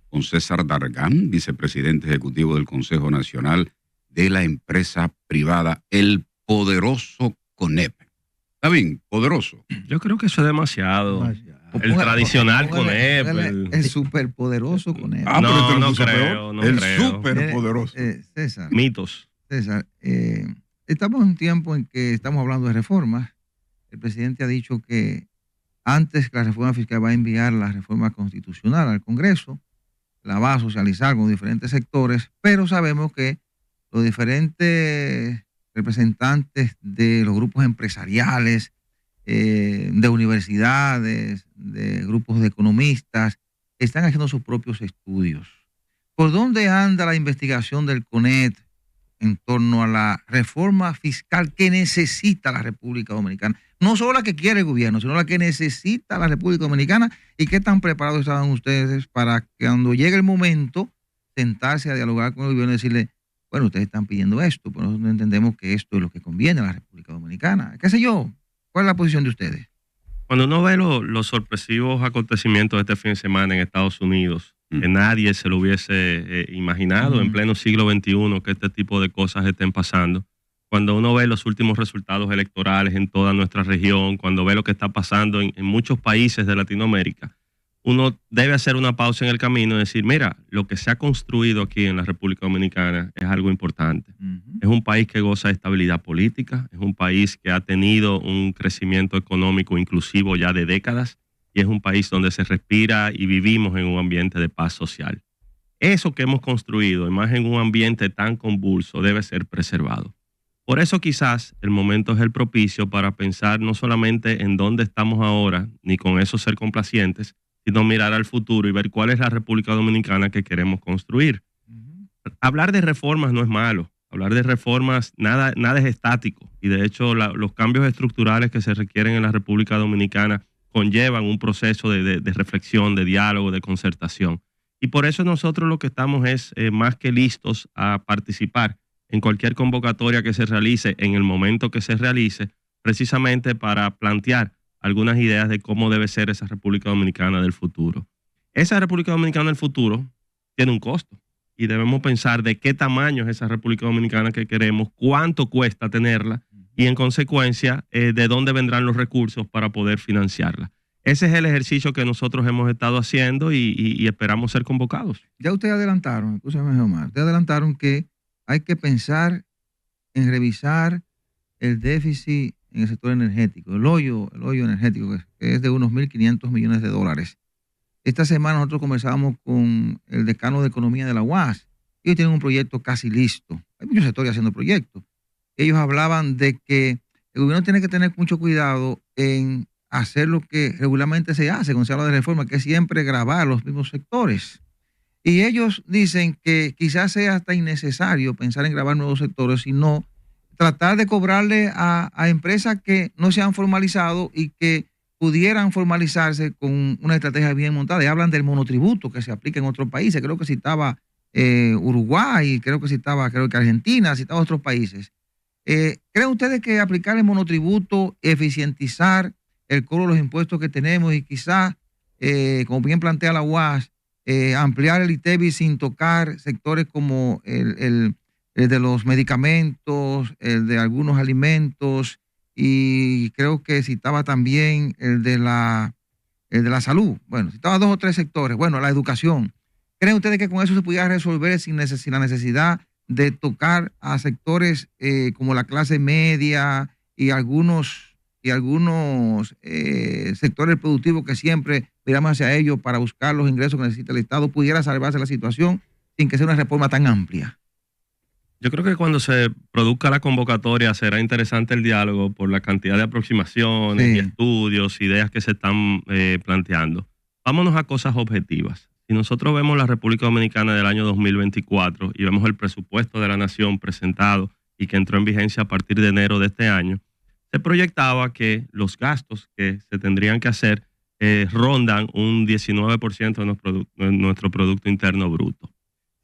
con César Dargan, vicepresidente ejecutivo del Consejo Nacional de la Empresa Privada, el poderoso CONEP. ¿Está bien? Poderoso. Yo creo que eso es demasiado. El tradicional CONEP. El superpoderoso CONEP. No, no creo. El superpoderoso. César. Mitos. César, estamos en un tiempo en que estamos hablando de reformas. El presidente ha dicho que antes que la reforma fiscal va a enviar la reforma constitucional al Congreso, la va a socializar con diferentes sectores, pero sabemos que los diferentes representantes de los grupos empresariales, de universidades, de grupos de economistas, están haciendo sus propios estudios. ¿Por dónde anda la investigación del CONEP en torno a la reforma fiscal que necesita la República Dominicana? No solo la que quiere el gobierno, sino la que necesita la República Dominicana. ¿Y qué tan preparados estaban ustedes para que cuando llegue el momento sentarse a dialogar con el gobierno y decirle, bueno, ustedes están pidiendo esto, pero nosotros entendemos que esto es lo que conviene a la República Dominicana? ¿Qué sé yo? ¿Cuál es la posición de ustedes? Cuando uno ve los sorpresivos acontecimientos de este fin de semana en Estados Unidos, que nadie se lo hubiese imaginado en pleno siglo XXI que este tipo de cosas estén pasando. Cuando uno ve los últimos resultados electorales en toda nuestra región, cuando ve lo que está pasando en muchos países de Latinoamérica, uno debe hacer una pausa en el camino y decir, mira, lo que se ha construido aquí en la República Dominicana es algo importante. Es un país que goza de estabilidad política, es un país que ha tenido un crecimiento económico inclusivo ya de décadas, y es un país donde se respira y vivimos en un ambiente de paz social. Eso que hemos construido, y más en un ambiente tan convulso, debe ser preservado. Por eso quizás el momento es el propicio para pensar no solamente en dónde estamos ahora, ni con eso ser complacientes, sino mirar al futuro y ver cuál es la República Dominicana que queremos construir. Hablar de reformas no es malo. Hablar de reformas, nada es estático. Y de hecho, los cambios estructurales que se requieren en la República Dominicana conllevan un proceso de reflexión, de diálogo, de concertación. Y por eso nosotros lo que estamos es más que listos a participar en cualquier convocatoria que se realice, en el momento que se realice, precisamente para plantear algunas ideas de cómo debe ser esa República Dominicana del futuro. Esa República Dominicana del futuro tiene un costo y debemos pensar de qué tamaño es esa República Dominicana que queremos, cuánto cuesta tenerla y en consecuencia de dónde vendrán los recursos para poder financiarla. Ese es el ejercicio que nosotros hemos estado haciendo y esperamos ser convocados. Ya ustedes adelantaron, escúchame Omar, ustedes adelantaron que hay que pensar en revisar el déficit en el sector energético, el hoyo energético, que es de unos 1.500 millones de dólares. Esta semana nosotros conversábamos con el decano de Economía de la UAS. Ellos tienen un proyecto casi listo. Hay muchos sectores haciendo proyectos. Ellos hablaban de que el gobierno tiene que tener mucho cuidado en hacer lo que regularmente se hace cuando se habla de reforma, que es siempre gravar los mismos sectores. Y ellos dicen que quizás sea hasta innecesario pensar en grabar nuevos sectores, sino tratar de cobrarle a empresas que no se han formalizado y que pudieran formalizarse con una estrategia bien montada. Y hablan del monotributo que se aplica en otros países. Creo que citaba Uruguay, creo que Argentina, citaba otros países. ¿Creen ustedes que aplicar el monotributo, eficientizar el cobro de los impuestos que tenemos y quizás, como bien plantea la UAS, ampliar el ITEVI sin tocar sectores como el de los medicamentos, el de algunos alimentos, y creo que citaba también el de la salud? Bueno, citaba 2 o 3 sectores. Bueno, la educación. ¿Creen ustedes que con eso se pudiera resolver sin la necesidad de tocar a sectores como la clase media y algunos sectores productivos que siempre miramos hacia ellos para buscar los ingresos que necesita el Estado? ¿Pudiera salvarse la situación sin que sea una reforma tan amplia? Yo creo que cuando se produzca la convocatoria será interesante el diálogo por la cantidad de aproximaciones y estudios, ideas que se están planteando. Vámonos a cosas objetivas. Si nosotros vemos la República Dominicana del año 2024 y vemos el presupuesto de la Nación presentado y que entró en vigencia a partir de enero de este año, se proyectaba que los gastos que se tendrían que hacer rondan un 19% de nuestro Producto Interno Bruto.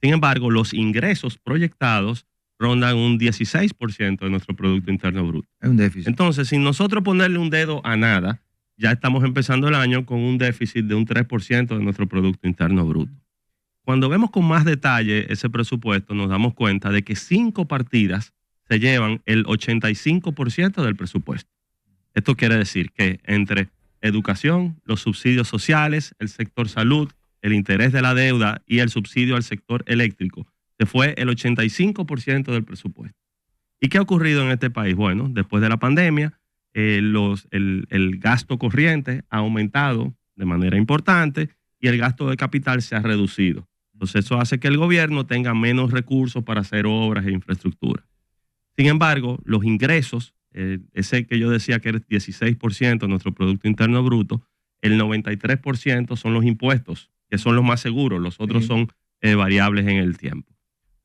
Sin embargo, los ingresos proyectados rondan un 16% de nuestro Producto Interno Bruto. Es un déficit. Entonces, sin nosotros ponerle un dedo a nada, ya estamos empezando el año con un déficit de un 3% de nuestro Producto Interno Bruto. Cuando vemos con más detalle ese presupuesto, nos damos cuenta de que 5 partidas se llevan el 85% del presupuesto. Esto quiere decir que entre educación, los subsidios sociales, el sector salud, el interés de la deuda y el subsidio al sector eléctrico, se fue el 85% del presupuesto. ¿Y qué ha ocurrido en este país? Bueno, después de la pandemia, el gasto corriente ha aumentado de manera importante y el gasto de capital se ha reducido. Entonces eso hace que el gobierno tenga menos recursos para hacer obras e infraestructura. Sin embargo, los ingresos, ese que yo decía que era 16% de nuestro Producto Interno Bruto, el 93% son los impuestos, que son los más seguros, los otros son variables en el tiempo.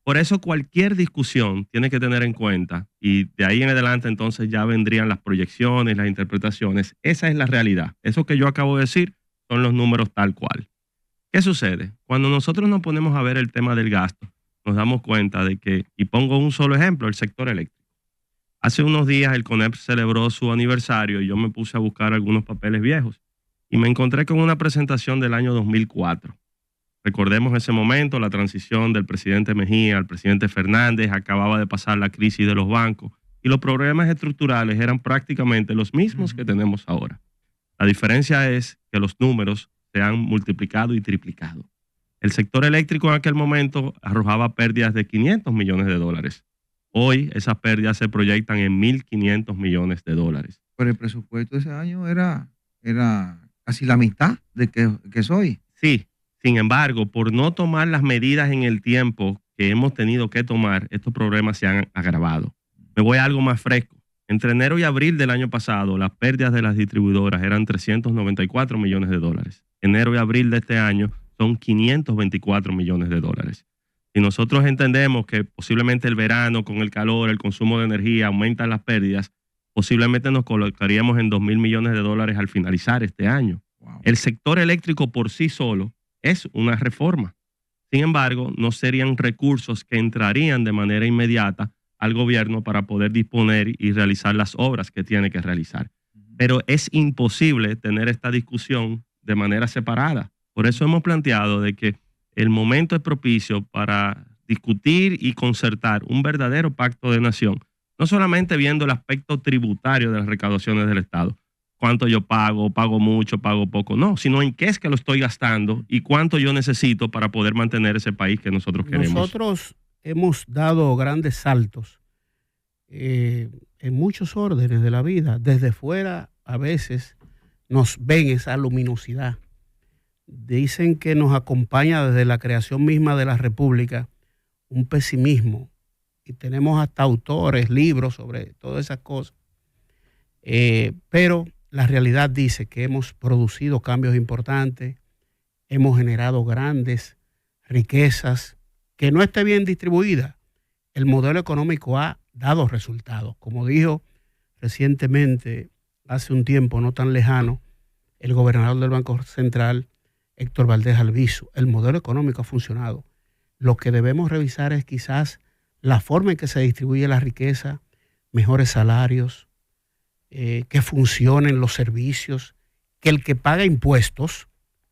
Por eso cualquier discusión tiene que tener en cuenta, y de ahí en adelante entonces ya vendrían las proyecciones, las interpretaciones. Esa es la realidad. Eso que yo acabo de decir son los números tal cual. ¿Qué sucede? Cuando nosotros nos ponemos a ver el tema del gasto, nos damos cuenta de que, y pongo un solo ejemplo, el sector eléctrico. Hace unos días el CONEP celebró su aniversario y yo me puse a buscar algunos papeles viejos y me encontré con una presentación del año 2004. Recordemos ese momento, la transición del presidente Mejía al presidente Fernández, acababa de pasar la crisis de los bancos y los problemas estructurales eran prácticamente los mismos que tenemos ahora. La diferencia es que los números se han multiplicado y triplicado. El sector eléctrico en aquel momento arrojaba pérdidas de 500 millones de dólares. Hoy esas pérdidas se proyectan en 1.500 millones de dólares. Pero el presupuesto de ese año era casi la mitad de que es hoy. Sí, sin embargo, por no tomar las medidas en el tiempo que hemos tenido que tomar, estos problemas se han agravado. Me voy a algo más fresco. Entre enero y abril del año pasado, las pérdidas de las distribuidoras eran 394 millones de dólares. Enero y abril de este año son 524 millones de dólares. Si nosotros entendemos que posiblemente el verano, con el calor, el consumo de energía, aumentan las pérdidas, posiblemente nos colocaríamos en 2.000 millones de dólares al finalizar este año. Wow. El sector eléctrico por sí solo es una reforma. Sin embargo, no serían recursos que entrarían de manera inmediata al gobierno para poder disponer y realizar las obras que tiene que realizar. Pero es imposible tener esta discusión de manera separada. Por eso hemos planteado de que el momento es propicio para discutir y concertar un verdadero pacto de nación, no solamente viendo el aspecto tributario de las recaudaciones del Estado, cuánto yo pago mucho, pago poco, no, sino en qué es que lo estoy gastando y cuánto yo necesito para poder mantener ese país que nosotros queremos. Nosotros hemos dado grandes saltos en muchos órdenes de la vida. Desde fuera a veces nos ven esa luminosidad. Dicen que nos acompaña desde la creación misma de la República un pesimismo y tenemos hasta autores, libros sobre todas esas cosas. Pero la realidad dice que hemos producido cambios importantes, hemos generado grandes riquezas, que no esté bien distribuida. El modelo económico ha dado resultados. Como dijo recientemente, hace un tiempo no tan lejano, el gobernador del Banco Central, Héctor Valdés Albizu, el modelo económico ha funcionado. Lo que debemos revisar es quizás la forma en que se distribuye la riqueza, mejores salarios, que funcionen los servicios, que el que paga impuestos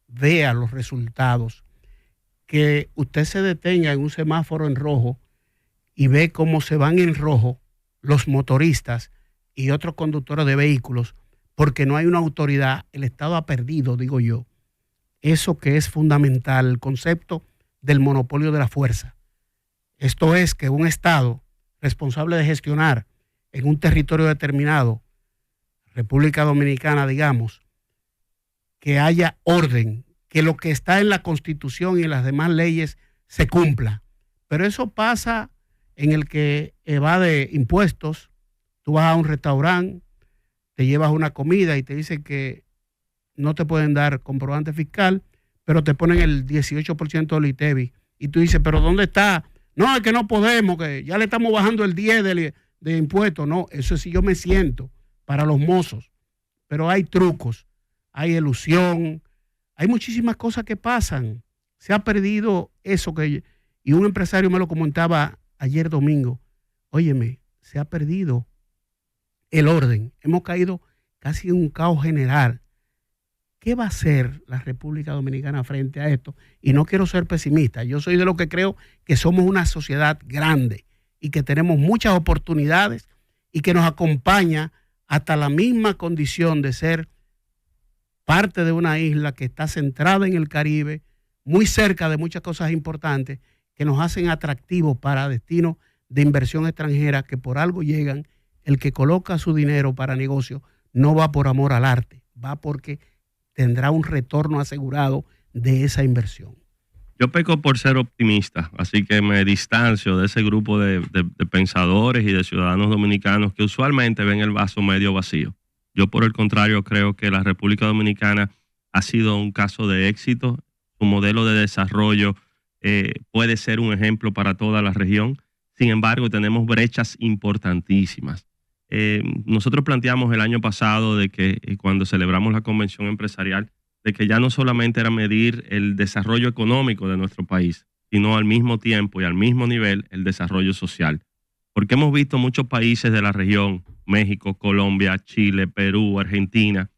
vea los resultados, que usted se detenga en un semáforo en rojo y ve cómo se van en rojo los motoristas y otros conductores de vehículos, porque no hay una autoridad. El Estado ha perdido, digo yo, eso que es fundamental, el concepto del monopolio de la fuerza. Esto es que un Estado responsable de gestionar en un territorio determinado, República Dominicana, digamos, que haya orden, que lo que está en la Constitución y en las demás leyes se cumpla. Pero eso pasa en el que evade impuestos. Tú vas a un restaurante, te llevas una comida y te dicen que no te pueden dar comprobante fiscal, pero te ponen el 18% del ITEVI. Y tú dices, ¿pero dónde está? No, es que no podemos, que ya le estamos bajando el 10% de impuestos. No, eso sí yo me siento para los mozos. Pero hay trucos, hay elusión, hay muchísimas cosas que pasan. Se ha perdido eso y un empresario me lo comentaba ayer domingo. Óyeme, se ha perdido el orden. Hemos caído casi en un caos general. ¿qué va a hacer la República Dominicana frente a esto? Y no quiero ser pesimista, yo soy de los que creo que somos una sociedad grande y que tenemos muchas oportunidades y que nos acompaña hasta la misma condición de ser parte de una isla que está centrada en el Caribe, muy cerca de muchas cosas importantes que nos hacen atractivos para destinos de inversión extranjera que por algo llegan. El que coloca su dinero para negocio no va por amor al arte, va porque tendrá un retorno asegurado de esa inversión. Yo peco por ser optimista, así que me distancio de ese grupo de pensadores y de ciudadanos dominicanos que usualmente ven el vaso medio vacío. Yo, por el contrario, creo que la República Dominicana ha sido un caso de éxito. Su modelo de desarrollo puede ser un ejemplo para toda la región. Sin embargo, tenemos brechas importantísimas. Nosotros planteamos el año pasado de que cuando celebramos la convención empresarial, de que ya no solamente era medir el desarrollo económico de nuestro país, sino al mismo tiempo y al mismo nivel el desarrollo social. Porque hemos visto muchos países de la región, México, Colombia, Chile, Perú, Argentina,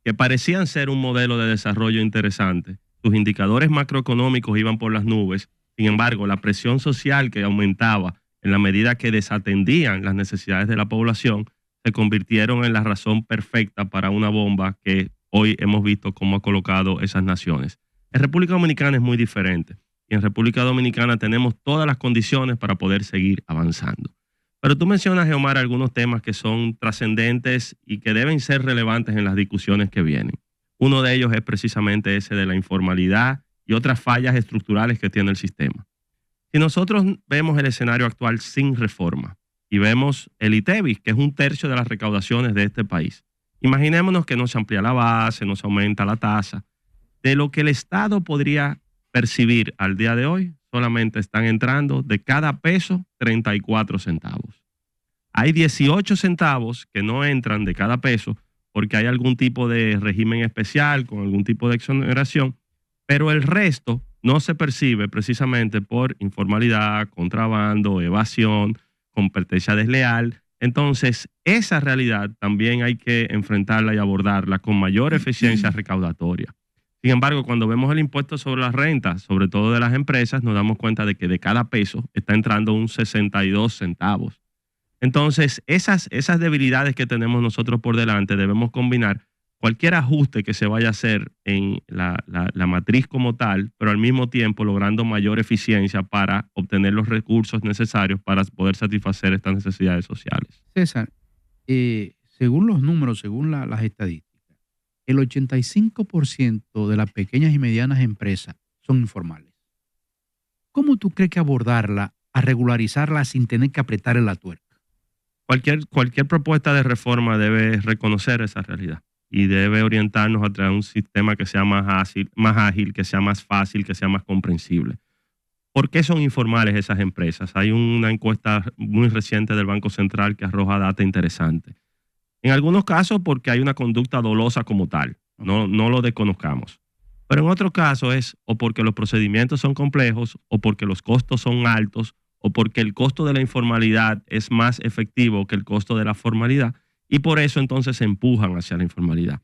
que parecían ser un modelo de desarrollo interesante. Sus indicadores macroeconómicos iban por las nubes. Sin embargo, la presión social que aumentaba en la medida que desatendían las necesidades de la población, se convirtieron en la razón perfecta para una bomba que hoy hemos visto cómo ha colocado esas naciones. En República Dominicana es muy diferente. Y en República Dominicana tenemos todas las condiciones para poder seguir avanzando. Pero tú mencionas, Geomar, algunos temas que son trascendentes y que deben ser relevantes en las discusiones que vienen. Uno de ellos es precisamente ese de la informalidad y otras fallas estructurales que tiene el sistema. Si nosotros vemos el escenario actual sin reforma y vemos el ITEVIS, que es 1/3 de las recaudaciones de este país, imaginémonos que no se amplía la base, no se aumenta la tasa. De lo que el Estado podría percibir al día de hoy, solamente están entrando de cada peso 34 centavos. Hay 18 centavos que no entran de cada peso porque hay algún tipo de régimen especial con algún tipo de exoneración, pero el resto no se percibe precisamente por informalidad, contrabando, evasión, competencia desleal. Entonces, esa realidad también hay que enfrentarla y abordarla con mayor eficiencia recaudatoria. Sin embargo, cuando vemos el impuesto sobre las rentas, sobre todo de las empresas, nos damos cuenta de que de cada peso está entrando un 62 centavos. Entonces, esas debilidades que tenemos nosotros por delante debemos combinar cualquier ajuste que se vaya a hacer en la matriz como tal, pero al mismo tiempo logrando mayor eficiencia para obtener los recursos necesarios para poder satisfacer estas necesidades sociales. César, según los números, según las estadísticas, el 85% de las pequeñas y medianas empresas son informales. ¿Cómo tú crees que abordarla, a regularizarla sin tener que apretarle la tuerca? Cualquier propuesta de reforma debe reconocer esa realidad y debe orientarnos a través de un sistema que sea más ágil, que sea más fácil, que sea más comprensible. ¿Por qué son informales esas empresas? Hay una encuesta muy reciente del Banco Central que arroja data interesante. En algunos casos porque hay una conducta dolosa como tal, no lo desconozcamos. Pero en otros casos es o porque los procedimientos son complejos, o porque los costos son altos, o porque el costo de la informalidad es más efectivo que el costo de la formalidad, y por eso entonces se empujan hacia la informalidad.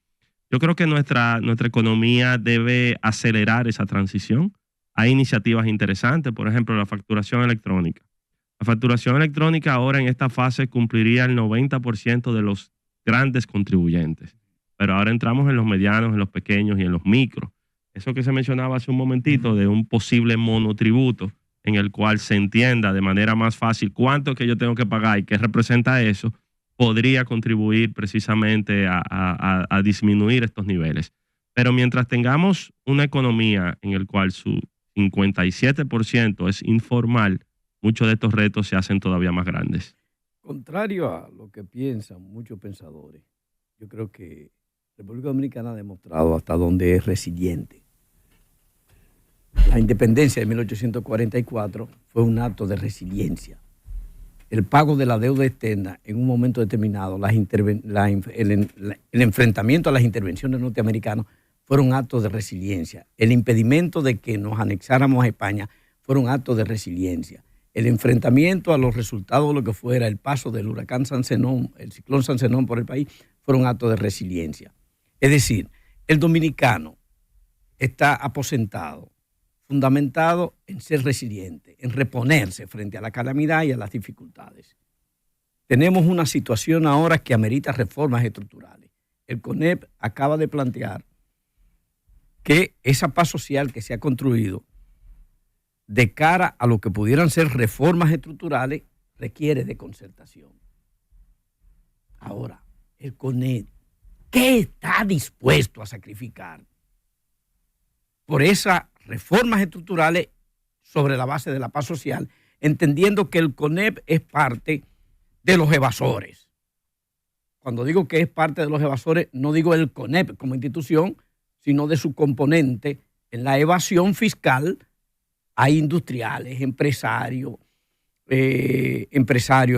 Yo creo que nuestra economía debe acelerar esa transición. Hay iniciativas interesantes, por ejemplo, la facturación electrónica. La facturación electrónica ahora en esta fase cumpliría el 90% de los grandes contribuyentes. Pero ahora entramos en los medianos, en los pequeños y en los micros. Eso que se mencionaba hace un momentito de un posible monotributo en el cual se entienda de manera más fácil cuánto es que yo tengo que pagar y qué representa eso, podría contribuir precisamente a disminuir estos niveles. Pero mientras tengamos una economía en la cual su 57% es informal, muchos de estos retos se hacen todavía más grandes. Contrario a lo que piensan muchos pensadores, yo creo que la República Dominicana ha demostrado hasta dónde es resiliente. La independencia de 1844 fue un acto de resiliencia. El pago de la deuda externa en un momento determinado, el enfrentamiento a las intervenciones norteamericanas fueron actos de resiliencia. El impedimento de que nos anexáramos a España fueron actos de resiliencia. El enfrentamiento a los resultados de lo que fuera el paso del huracán San Zenón, el ciclón San Zenón por el país, fueron actos de resiliencia. Es decir, El dominicano está aposentado, fundamentado en ser resiliente, en reponerse frente a la calamidad y a las dificultades. Tenemos una situación ahora que amerita reformas estructurales. El CONEP acaba de plantear que esa paz social que se ha construido de cara a lo que pudieran ser reformas estructurales requiere de concertación. Ahora, el CONEP, ¿qué está dispuesto a sacrificar por esas reformas estructurales sobre la base de la paz social, entendiendo que el CONEP es parte de los evasores? Cuando digo que es parte de los evasores, no digo el CONEP como institución, sino de su componente en la evasión fiscal. Hay industriales, empresarios,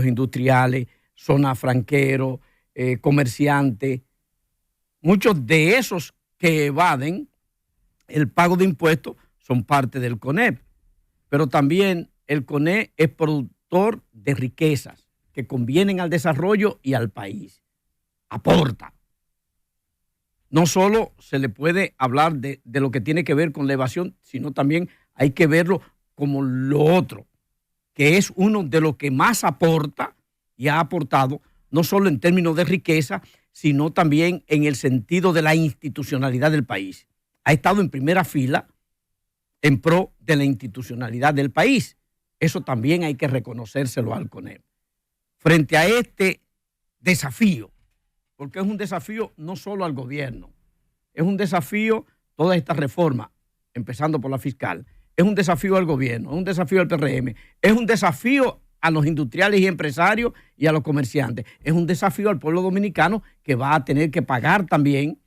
industriales, zona franquero, comerciantes. Muchos de esos que evaden el pago de impuestos son parte del CONEP. Pero también el CONEP es productor de riquezas que convienen al desarrollo y al país. Aporta. No solo se le puede hablar de lo que tiene que ver con la evasión, sino también hay que verlo como lo otro, que es uno de los que más aporta y ha aportado, no solo en términos de riqueza, sino también en el sentido de la institucionalidad del país. Ha estado en primera fila en pro de la institucionalidad del país. Eso también hay que reconocérselo al CONEP. Frente a este desafío, porque es un desafío no solo al gobierno, es un desafío toda esta reforma, empezando por la fiscal, es un desafío al gobierno, es un desafío al PRM, es un desafío a los industriales y empresarios y a los comerciantes, es un desafío al pueblo dominicano que va a tener que pagar también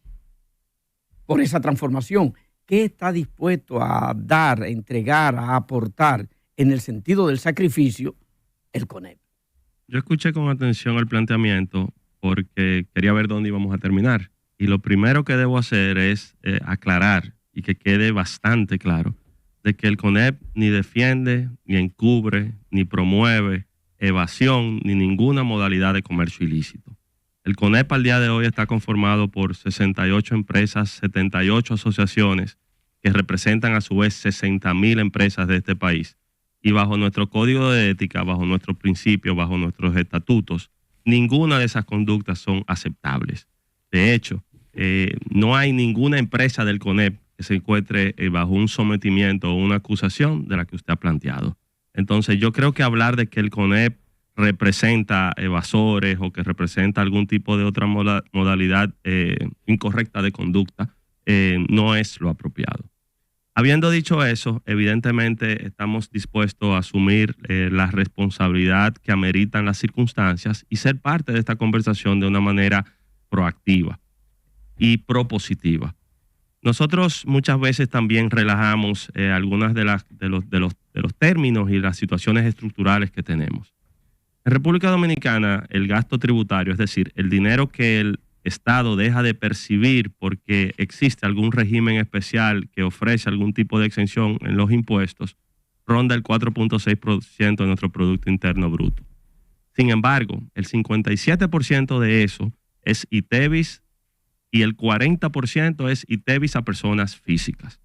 por esa transformación. ¿Qué está dispuesto a dar, a entregar, a aportar en el sentido del sacrificio el CONEP? Yo escuché con atención el planteamiento porque quería ver dónde íbamos a terminar. Y lo primero que debo hacer es aclarar y que quede bastante claro de que el CONEP ni defiende, ni encubre, ni promueve evasión, ni ninguna modalidad de comercio ilícito. El CONEP al día de hoy está conformado por 68 empresas, 78 asociaciones que representan a su vez 60,000 empresas de este país. Y bajo nuestro código de ética, bajo nuestros principios, bajo nuestros estatutos, ninguna de esas conductas son aceptables. De hecho, no hay ninguna empresa del CONEP que se encuentre bajo un sometimiento o una acusación de la que usted ha planteado. Entonces, yo creo que hablar de que el CONEP representa evasores o que representa algún tipo de otra modalidad incorrecta de conducta no es lo apropiado. Habiendo dicho eso, evidentemente estamos dispuestos a asumir la responsabilidad que ameritan las circunstancias y ser parte de esta conversación de una manera proactiva y propositiva. Nosotros muchas veces también relajamos algunas de los términos y las situaciones estructurales que tenemos. En República Dominicana, el gasto tributario, es decir, el dinero que el Estado deja de percibir porque existe algún régimen especial que ofrece algún tipo de exención en los impuestos, ronda el 4.6% de nuestro Producto Interno Bruto. Sin embargo, el 57% de eso es ITEVIS y el 40% es ITEVIS a personas físicas.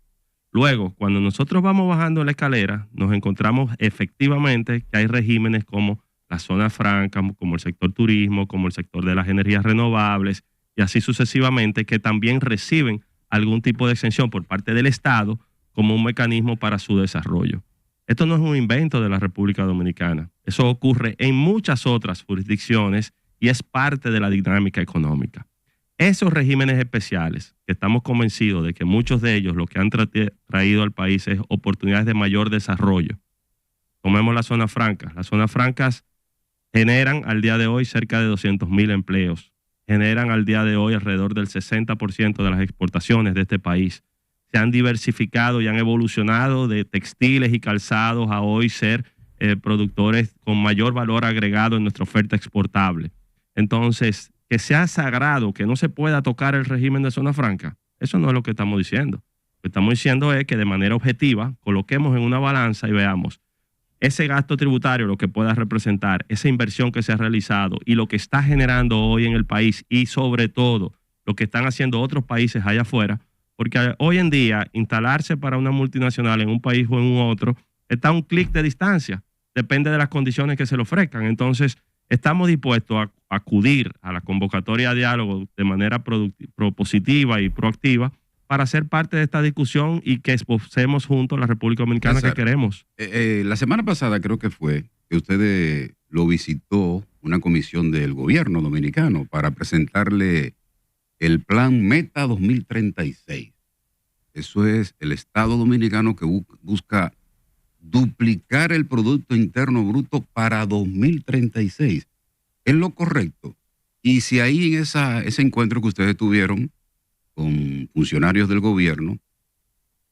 Luego, cuando nosotros vamos bajando la escalera, nos encontramos efectivamente que hay regímenes como la zona franca, como el sector turismo, como el sector de las energías renovables y así sucesivamente, que también reciben algún tipo de exención por parte del Estado como un mecanismo para su desarrollo. Esto no es un invento de la República Dominicana. Eso ocurre en muchas otras jurisdicciones y es parte de la dinámica económica. Esos regímenes especiales, que estamos convencidos de que muchos de ellos lo que han traído al país es oportunidades de mayor desarrollo. Tomemos la zona franca. Las zonas francas generan al día de hoy cerca de 200,000 empleos. Generan al día de hoy alrededor del 60% de las exportaciones de este país. Se han diversificado y han evolucionado de textiles y calzados a hoy ser productores con mayor valor agregado en nuestra oferta exportable. Entonces, que sea sagrado, que no se pueda tocar el régimen de zona franca, eso no es lo que estamos diciendo. Lo que estamos diciendo es que de manera objetiva coloquemos en una balanza y veamos ese gasto tributario, lo que pueda representar, esa inversión que se ha realizado y lo que está generando hoy en el país y sobre todo lo que están haciendo otros países allá afuera, porque hoy en día instalarse para una multinacional en un país o en un otro está a un clic de distancia, depende de las condiciones que se le ofrezcan. Entonces, estamos dispuestos a acudir a la convocatoria a diálogo de manera propositiva y proactiva para ser parte de esta discusión y que esbocemos juntos la República Dominicana que queremos. La semana pasada creo que fue que usted lo visitó una comisión del gobierno dominicano para presentarle el plan Meta 2036. Eso es el Estado dominicano que busca duplicar el Producto Interno Bruto para 2036. ¿Es lo correcto? Y si ahí en ese encuentro que ustedes tuvieron con funcionarios del gobierno,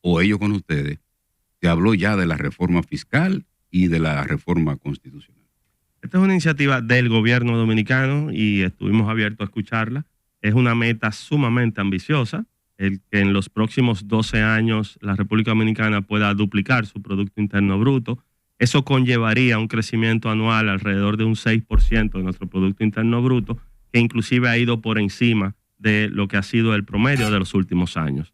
o ellos con ustedes, se habló ya de la reforma fiscal y de la reforma constitucional. Esta es una iniciativa del gobierno dominicano y estuvimos abiertos a escucharla. Es una meta sumamente ambiciosa, el que en los próximos 12 años la República Dominicana pueda duplicar su Producto Interno Bruto. Eso conllevaría un crecimiento anual alrededor de un 6% de nuestro Producto Interno Bruto, que inclusive ha ido por encima de lo que ha sido el promedio de los últimos años.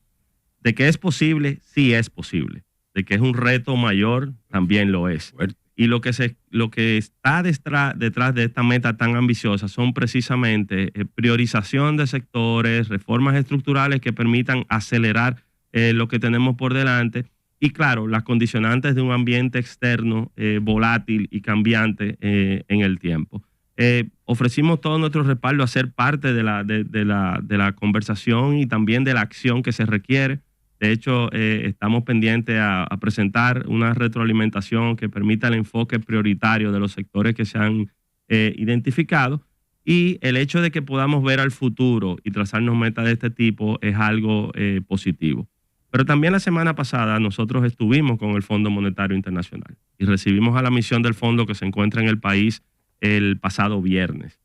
¿De que es posible? Sí es posible. De que es un reto mayor, también lo es. Y lo que está detrás de esta meta tan ambiciosa son precisamente priorización de sectores, reformas estructurales que permitan acelerar lo que tenemos por delante y, claro, las condicionantes de un ambiente externo volátil y cambiante en el tiempo. Ofrecimos todo nuestro respaldo a ser parte de la conversación y también de la acción que se requiere. De hecho, estamos pendientes a presentar una retroalimentación que permita el enfoque prioritario de los sectores que se han identificado, y el hecho de que podamos ver al futuro y trazarnos metas de este tipo es algo positivo. Pero también la semana pasada nosotros estuvimos con el Fondo Monetario Internacional y recibimos a la misión del fondo que se encuentra en el país el pasado viernes.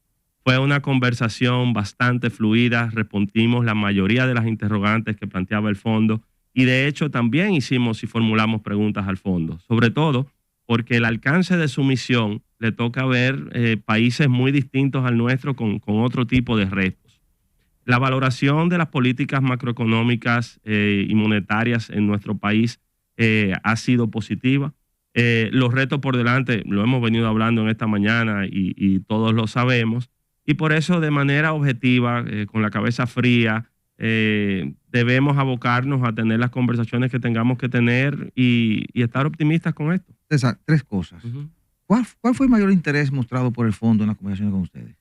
Fue una conversación bastante fluida, respondimos la mayoría de las interrogantes que planteaba el fondo y de hecho también hicimos y formulamos preguntas al fondo, sobre todo porque el alcance de su misión le toca ver países muy distintos al nuestro con otro tipo de retos. La valoración de las políticas macroeconómicas y monetarias en nuestro país ha sido positiva. Los retos por delante lo hemos venido hablando en esta mañana y todos lo sabemos. Y por eso, de manera objetiva, con la cabeza fría, debemos abocarnos a tener las conversaciones que tengamos que tener y estar optimistas con esto. César, 3 cosas. Uh-huh. ¿Cuál fue el mayor interés mostrado por el fondo en las conversaciones con ustedes?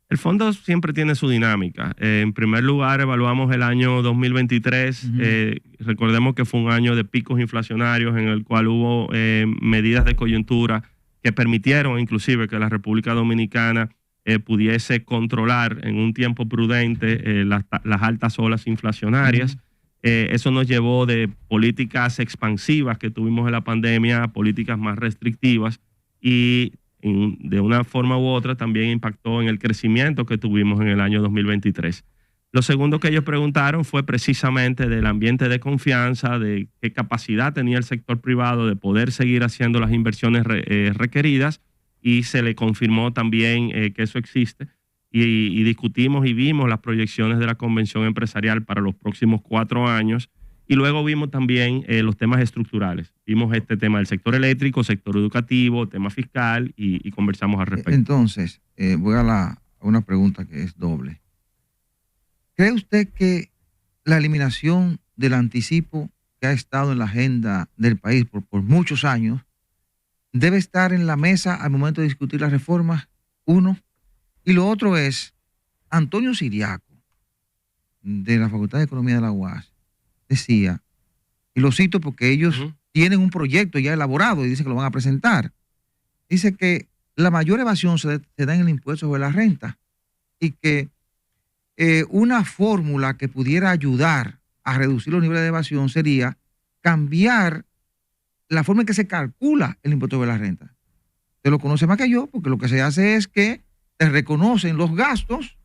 El fondo siempre tiene su dinámica. En primer lugar, evaluamos el año 2023. Uh-huh. Recordemos que fue un año de picos inflacionarios en el cual hubo medidas de coyuntura que permitieron inclusive que la República Dominicana pudiese controlar en un tiempo prudente las altas olas inflacionarias. Eso nos llevó de políticas expansivas que tuvimos en la pandemia a políticas más restrictivas y de una forma u otra también impactó en el crecimiento que tuvimos en el año 2023. Lo segundo que ellos preguntaron fue precisamente del ambiente de confianza, de qué capacidad tenía el sector privado de poder seguir haciendo las inversiones requeridas, y se le confirmó también que eso existe y discutimos y vimos las proyecciones de la Convención Empresarial para los próximos 4 años y luego vimos también los temas estructurales. Vimos este tema del sector eléctrico, sector educativo, tema fiscal y conversamos al respecto. Entonces, voy a una pregunta que es doble. ¿Cree usted que la eliminación del anticipo que ha estado en la agenda del país por muchos años debe estar en la mesa al momento de discutir las reformas? Uno. Y lo otro es, Antonio Siriaco, de la Facultad de Economía de la UAS, decía, y lo cito porque ellos tienen un proyecto ya elaborado y dicen que lo van a presentar, dice que la mayor evasión se da en el impuesto sobre la renta y que una fórmula que pudiera ayudar a reducir los niveles de evasión sería cambiar la forma en que se calcula el impuesto sobre la renta. Usted lo conoce más que yo, porque lo que se hace es que te reconocen los gastos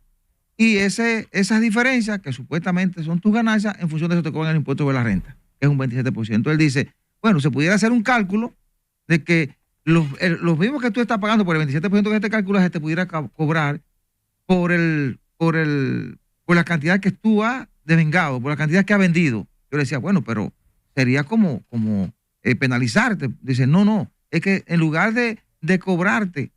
y esas diferencias, que supuestamente son tus ganancias, en función de eso te cobran el impuesto sobre la renta, que es un 27%. Él dice, bueno, se pudiera hacer un cálculo de que los mismos que tú estás pagando por el 27% que te calculas, te pudiera cobrar por el por la cantidad que tú has devengado, por la cantidad que has vendido. Yo le decía, bueno, pero sería como penalizarte. Dice, no, es que en lugar de cobrarte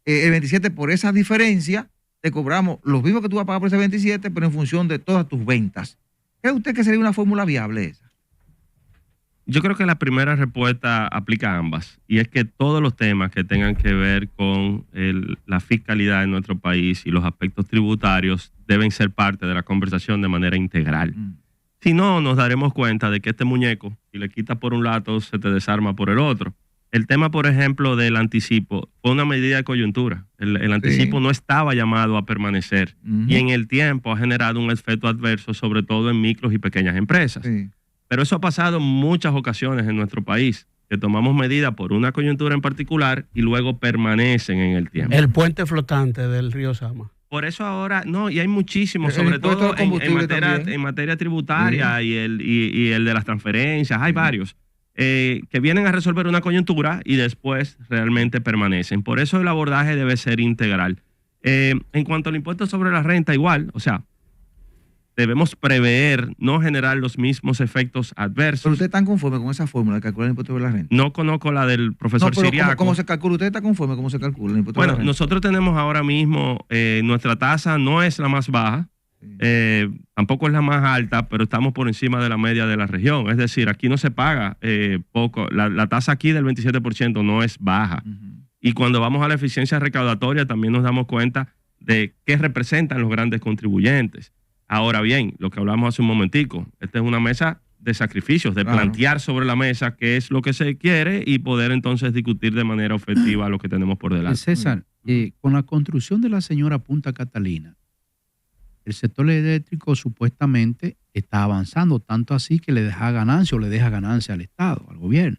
el 27 por esa diferencia, te cobramos los mismos que tú vas a pagar por ese 27, pero en función de todas tus ventas. ¿Cree usted que sería una fórmula viable esa? Yo creo que la primera respuesta aplica a ambas, y es que todos los temas que tengan que ver con la fiscalidad en nuestro país y los aspectos tributarios deben ser parte de la conversación de manera integral. Si no, nos daremos cuenta de que este muñeco, si le quitas por un lado, se te desarma por el otro. El tema, por ejemplo, del anticipo fue una medida de coyuntura. El anticipo no estaba llamado a permanecer y en el tiempo ha generado un efecto adverso, sobre todo en micros y pequeñas empresas. Sí. Pero eso ha pasado en muchas ocasiones en nuestro país, que tomamos medidas por una coyuntura en particular y luego permanecen en el tiempo. El puente flotante del río Sama. Por eso ahora, no, y hay muchísimos, sobre todo en materia tributaria y el de las transferencias, hay varios que vienen a resolver una coyuntura y después realmente permanecen. Por eso el abordaje debe ser integral. En cuanto al impuesto sobre la renta, igual, o sea, debemos prever no generar los mismos efectos adversos. ¿Pero usted está conforme con esa fórmula de calcular el impuesto sobre la renta? No conozco la del profesor Siriaco. ¿Cómo se calcula? ¿Usted está conforme cómo se calcula el impuesto sobre la renta? Bueno, nosotros tenemos ahora mismo, nuestra tasa no es la más baja, tampoco es la más alta, pero estamos por encima de la media de la región. Es decir, aquí no se paga poco. La tasa aquí del 27% no es baja. Y cuando vamos a la eficiencia recaudatoria también nos damos cuenta de qué representan los grandes contribuyentes. Ahora bien, lo que hablamos hace un momentico, esta es una mesa de sacrificios, de plantear sobre la mesa qué es lo que se quiere y poder entonces discutir de manera objetiva lo que tenemos por delante. César, con la construcción de la señora Punta Catalina, el sector eléctrico supuestamente está avanzando, tanto así que le deja ganancia al Estado, al gobierno.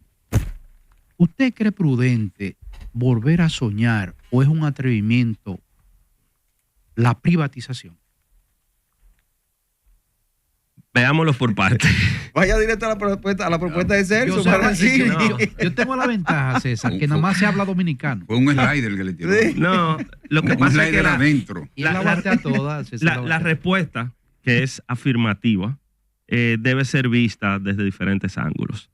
¿Usted cree prudente volver a soñar o es un atrevimiento la privatización? Veámoslo por partes. Vaya directo a la propuesta de Celso. Yo tengo la ventaja, César, que nada más se habla dominicano. Fue un slider que le tiró. No, lo que pasa es que la respuesta, que es afirmativa, debe ser vista desde diferentes ángulos.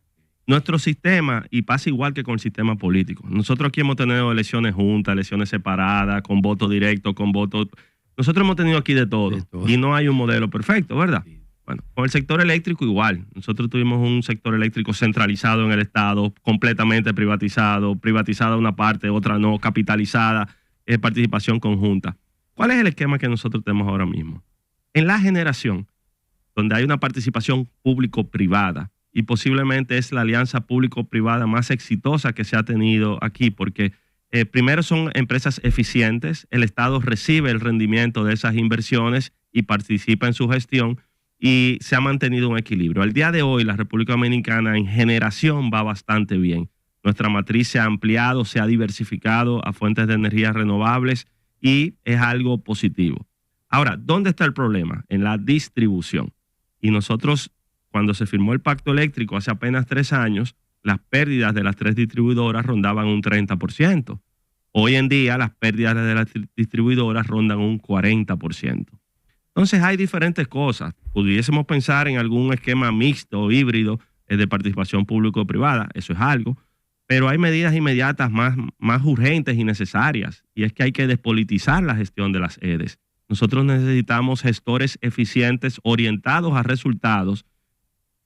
Nuestro sistema, y pasa igual que con el sistema político, nosotros aquí hemos tenido elecciones juntas, elecciones separadas, con voto directo, con voto... Nosotros hemos tenido aquí de todo. Y no hay un modelo perfecto, ¿verdad? Bueno, con el sector eléctrico igual. Nosotros tuvimos un sector eléctrico centralizado en el Estado, completamente privatizada una parte, otra no, capitalizada, participación conjunta. ¿Cuál es el esquema que nosotros tenemos ahora mismo? En la generación, donde hay una participación público-privada, y posiblemente es la alianza público-privada más exitosa que se ha tenido aquí, porque primero son empresas eficientes, el Estado recibe el rendimiento de esas inversiones y participa en su gestión, y se ha mantenido un equilibrio. Al día de hoy, la República Dominicana en generación va bastante bien. Nuestra matriz se ha ampliado, se ha diversificado a fuentes de energías renovables y es algo positivo. Ahora, ¿dónde está el problema? En la distribución. Y nosotros, cuando se firmó el pacto eléctrico hace apenas 3 años, las pérdidas de las 3 distribuidoras rondaban un 30%. Hoy en día, las pérdidas de las distribuidoras rondan un 40%. Entonces hay diferentes cosas. Pudiésemos pensar en algún esquema mixto o híbrido de participación público-privada, eso es algo, pero hay medidas inmediatas más urgentes y necesarias, y es que hay que despolitizar la gestión de las EDES. Nosotros necesitamos gestores eficientes orientados a resultados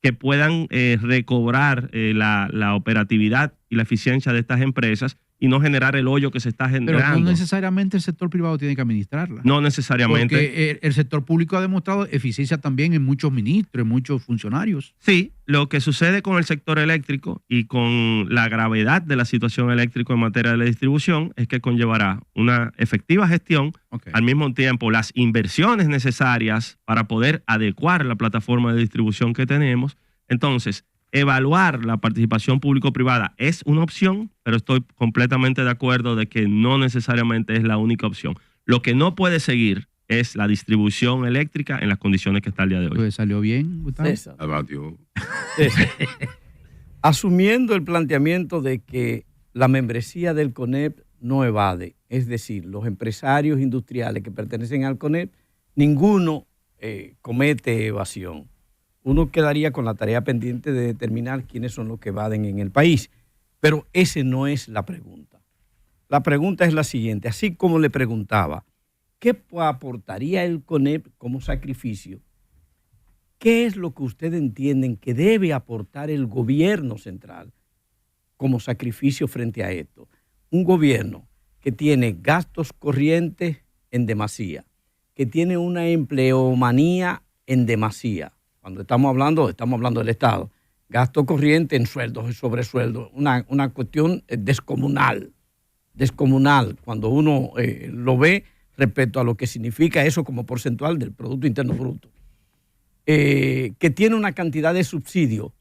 que puedan recobrar la operatividad y la eficiencia de estas empresas y no generar el hoyo que se está generando. Pero no necesariamente el sector privado tiene que administrarla. No necesariamente. Porque el sector público ha demostrado eficiencia también en muchos ministros, en muchos funcionarios. Sí, lo que sucede con el sector eléctrico y con la gravedad de la situación eléctrica en materia de la distribución es que conllevará una efectiva gestión, al mismo tiempo las inversiones necesarias para poder adecuar la plataforma de distribución que tenemos. Entonces, evaluar la participación público-privada es una opción, pero estoy completamente de acuerdo de que no necesariamente es la única opción. Lo que no puede seguir es la distribución eléctrica en las condiciones que está el día de hoy. Pues salió bien, Gustavo. César. Asumiendo el planteamiento de que la membresía del CONEP no evade, es decir, los empresarios industriales que pertenecen al CONEP, ninguno comete evasión, uno quedaría con la tarea pendiente de determinar quiénes son los que evaden en el país. Pero esa no es la pregunta. La pregunta es la siguiente. Así como le preguntaba, ¿qué aportaría el CONEP como sacrificio? ¿Qué es lo que ustedes entienden que debe aportar el gobierno central como sacrificio frente a esto? Un gobierno que tiene gastos corrientes en demasía, que tiene una empleomanía en demasía. Cuando estamos hablando del Estado. Gasto corriente en sueldos y sobresueldos. Una cuestión descomunal. Descomunal cuando uno lo ve respecto a lo que significa eso como porcentual del Producto Interno Bruto. Que tiene una cantidad de subsidios,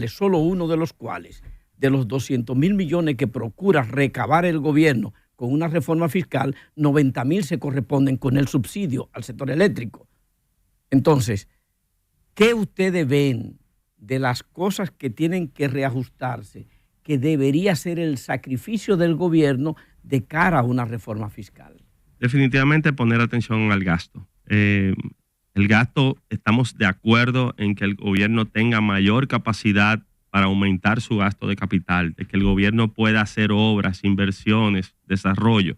solo uno de los cuales, de los 200,000 millones que procura recabar el gobierno con una reforma fiscal, 90,000 se corresponden con el subsidio al sector eléctrico. Entonces, ¿qué ustedes ven de las cosas que tienen que reajustarse, que debería ser el sacrificio del gobierno de cara a una reforma fiscal? Definitivamente poner atención al gasto. El gasto, estamos de acuerdo en que el gobierno tenga mayor capacidad para aumentar su gasto de capital, de que el gobierno pueda hacer obras, inversiones, desarrollo.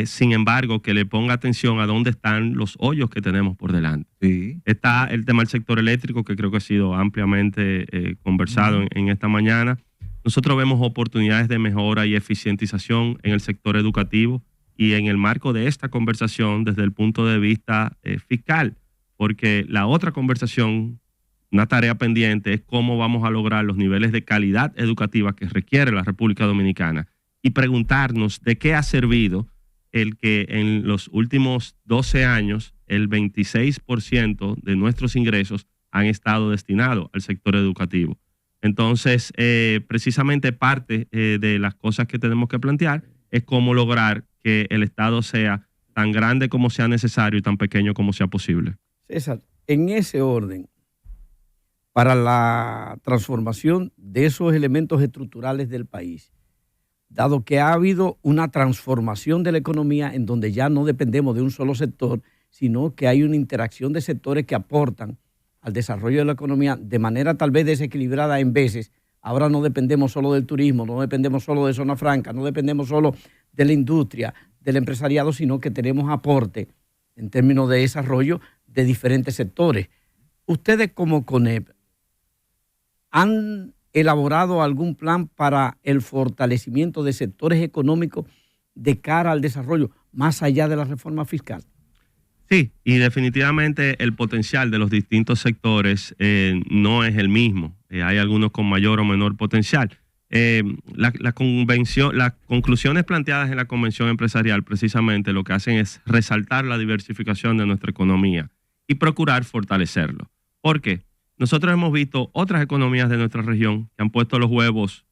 Sin embargo, que le ponga atención a dónde están los hoyos que tenemos por delante. Sí. Está el tema del sector eléctrico, que creo que ha sido ampliamente conversado en esta mañana. Nosotros vemos oportunidades de mejora y eficientización en el sector educativo y en el marco de esta conversación desde el punto de vista fiscal, porque la otra conversación, una tarea pendiente, es cómo vamos a lograr los niveles de calidad educativa que requiere la República Dominicana y preguntarnos de qué ha servido el que en los últimos 12 años el 26% de nuestros ingresos han estado destinados al sector educativo. Entonces, precisamente parte de las cosas que tenemos que plantear es cómo lograr que el Estado sea tan grande como sea necesario y tan pequeño como sea posible. César, en ese orden, para la transformación de esos elementos estructurales del país, dado que ha habido una transformación de la economía en donde ya no dependemos de un solo sector, sino que hay una interacción de sectores que aportan al desarrollo de la economía de manera tal vez desequilibrada en veces. Ahora no dependemos solo del turismo, no dependemos solo de zona franca, no dependemos solo de la industria, del empresariado, sino que tenemos aporte en términos de desarrollo de diferentes sectores. Ustedes como CONEP, ¿han elaborado algún plan para el fortalecimiento de sectores económicos de cara al desarrollo, más allá de la reforma fiscal? Sí, y definitivamente el potencial de los distintos sectores no es el mismo. Hay algunos con mayor o menor potencial. Las conclusiones planteadas en la Convención Empresarial precisamente lo que hacen es resaltar la diversificación de nuestra economía y procurar fortalecerlo. ¿Por qué? Nosotros hemos visto otras economías de nuestra región que han puesto los huevos,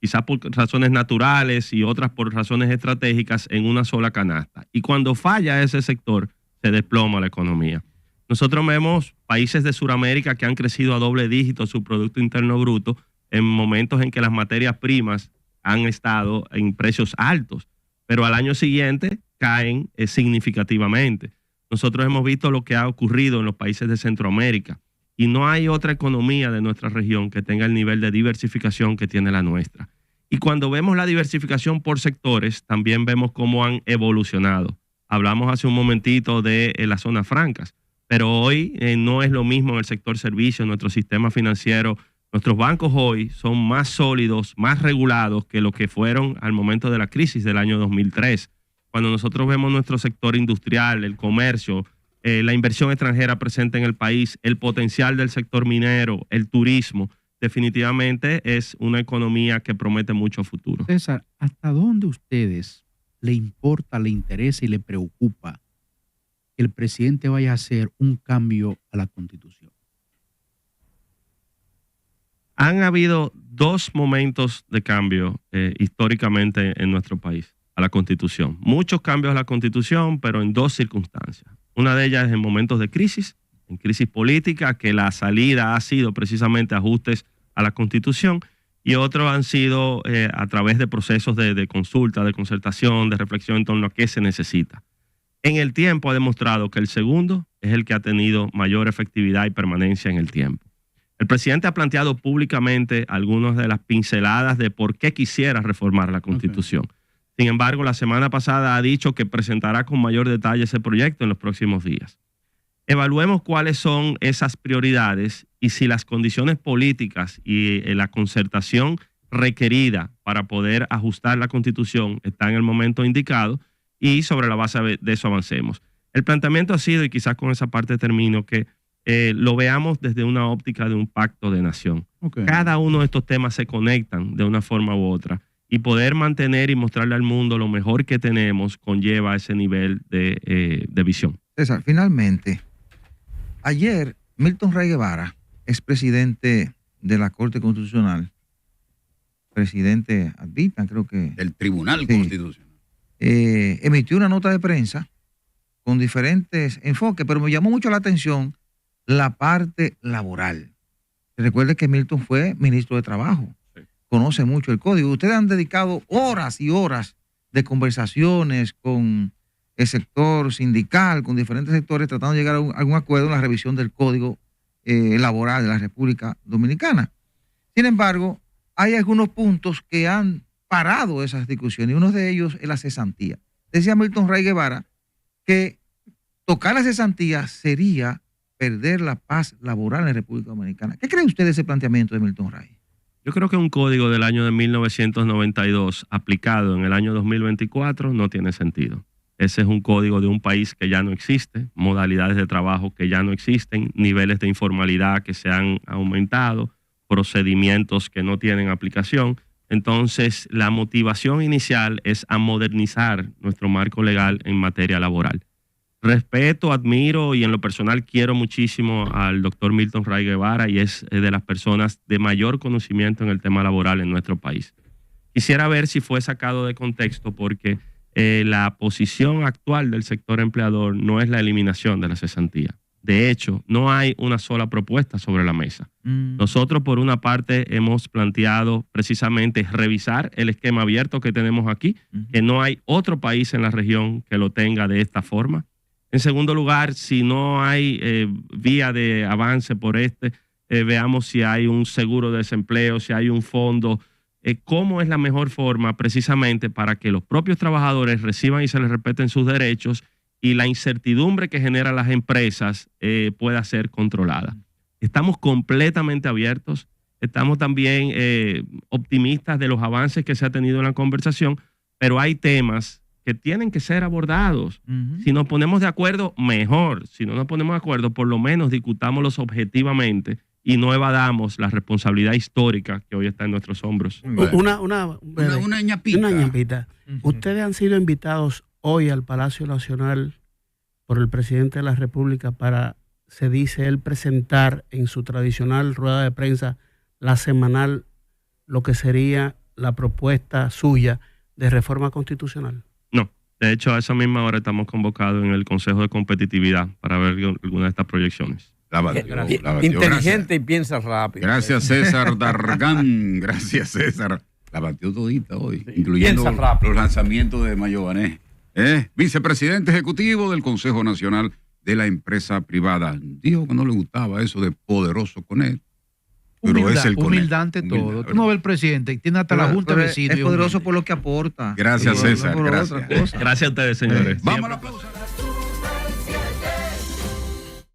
quizás por razones naturales y otras por razones estratégicas, en una sola canasta. Y cuando falla ese sector, se desploma la economía. Nosotros vemos países de Sudamérica que han crecido a doble dígito su Producto Interno Bruto en momentos en que las materias primas han estado en precios altos, pero al año siguiente caen significativamente. Nosotros hemos visto lo que ha ocurrido en los países de Centroamérica y no hay otra economía de nuestra región que tenga el nivel de diversificación que tiene la nuestra. Y cuando vemos la diversificación por sectores, también vemos cómo han evolucionado. Hablamos hace un momentito de las zonas francas, pero hoy no es lo mismo en el sector servicios, nuestro sistema financiero. Nuestros bancos hoy son más sólidos, más regulados que lo que fueron al momento de la crisis del año 2003. Cuando nosotros vemos nuestro sector industrial, el comercio, la inversión extranjera presente en el país, el potencial del sector minero, el turismo, definitivamente es una economía que promete mucho futuro. César, ¿hasta dónde a ustedes le importa, le interesa y le preocupa que el presidente vaya a hacer un cambio a la Constitución? Han habido dos momentos de cambio históricamente en nuestro país a la Constitución. Muchos cambios a la Constitución, pero en dos circunstancias. Una de ellas es en momentos de crisis, en crisis política, que la salida ha sido precisamente ajustes a la Constitución, y otros han sido a través de procesos de consulta, de concertación, de reflexión en torno a qué se necesita. En el tiempo ha demostrado que el segundo es el que ha tenido mayor efectividad y permanencia en el tiempo. El presidente ha planteado públicamente algunas de las pinceladas de por qué quisiera reformar la Constitución. Sin embargo, la semana pasada ha dicho que presentará con mayor detalle ese proyecto en los próximos días. Evaluemos cuáles son esas prioridades y si las condiciones políticas y la concertación requerida para poder ajustar la Constitución está en el momento indicado y sobre la base de eso avancemos. El planteamiento ha sido, y quizás con esa parte termino, que lo veamos desde una óptica de un pacto de nación. Okay. Cada uno de estos temas se conectan de una forma u otra y poder mantener y mostrarle al mundo lo mejor que tenemos conlleva ese nivel de visión. César, finalmente, ayer Milton Ray Guevara, expresidente de la Corte Constitucional, presidente ad vitam, creo que... El Tribunal Sí. Constitucional. Emitió una nota de prensa con diferentes enfoques, pero me llamó mucho la atención la parte laboral. Recuerde que Milton fue ministro de Trabajo, conoce mucho el código. Ustedes han dedicado horas y horas de conversaciones con el sector sindical, con diferentes sectores, tratando de llegar a algún acuerdo en la revisión del código laboral de la República Dominicana. Sin embargo, hay algunos puntos que han parado esas discusiones y uno de ellos es la cesantía. Decía Milton Ray Guevara que tocar la cesantía sería perder la paz laboral en la República Dominicana. ¿Qué cree usted de ese planteamiento de Milton Ray? Yo creo que un código del año de 1992 aplicado en el año 2024 no tiene sentido. Ese es un código de un país que ya no existe, modalidades de trabajo que ya no existen, niveles de informalidad que se han aumentado, procedimientos que no tienen aplicación. Entonces, la motivación inicial es a modernizar nuestro marco legal en materia laboral. Respeto, admiro y en lo personal quiero muchísimo al doctor Milton Ray Guevara y es de las personas de mayor conocimiento en el tema laboral en nuestro país. Quisiera ver si fue sacado de contexto porque la posición actual del sector empleador no es la eliminación de la cesantía. De hecho, no hay una sola propuesta sobre la mesa. Nosotros, por una parte, hemos planteado precisamente revisar el esquema abierto que tenemos aquí, que no hay otro país en la región que lo tenga de esta forma. En segundo lugar, si no hay vía de avance por veamos si hay un seguro de desempleo, si hay un fondo, cómo es la mejor forma precisamente para que los propios trabajadores reciban y se les respeten sus derechos y la incertidumbre que generan las empresas pueda ser controlada. Estamos completamente abiertos, estamos también optimistas de los avances que se ha tenido en la conversación, pero hay temas que tienen que ser abordados. Si nos ponemos de acuerdo, mejor. Si no nos ponemos de acuerdo, por lo menos discutámoslos objetivamente y no evadamos la responsabilidad histórica que hoy está en nuestros hombros. Una ñapita. Una ñapita. Ustedes han sido invitados hoy al Palacio Nacional por el presidente de la República para, se dice él, presentar en su tradicional rueda de prensa, la semanal, lo que sería la propuesta suya de reforma constitucional. No, de hecho a esa misma hora estamos convocados en el Consejo de Competitividad para ver alguna de estas proyecciones. La batió, Inteligente gracias. y piensa rápido. Gracias, César Dargán. Gracias, César. La batió todita hoy, Sí, incluyendo piensa rápido. los lanzamientos de Mayobané. Vicepresidente ejecutivo del Consejo Nacional de la Empresa Privada. Dijo que no le gustaba eso de poderoso con él. Pero es el con él. Humildad ante todo. Tú no ves el presidente y tiene hasta la Junta de Vecinos. Es poderoso por lo que aporta. Gracias, Sí, no César. por Gracias. otra cosa. Gracias a ustedes, señores. Vamos a la pausa.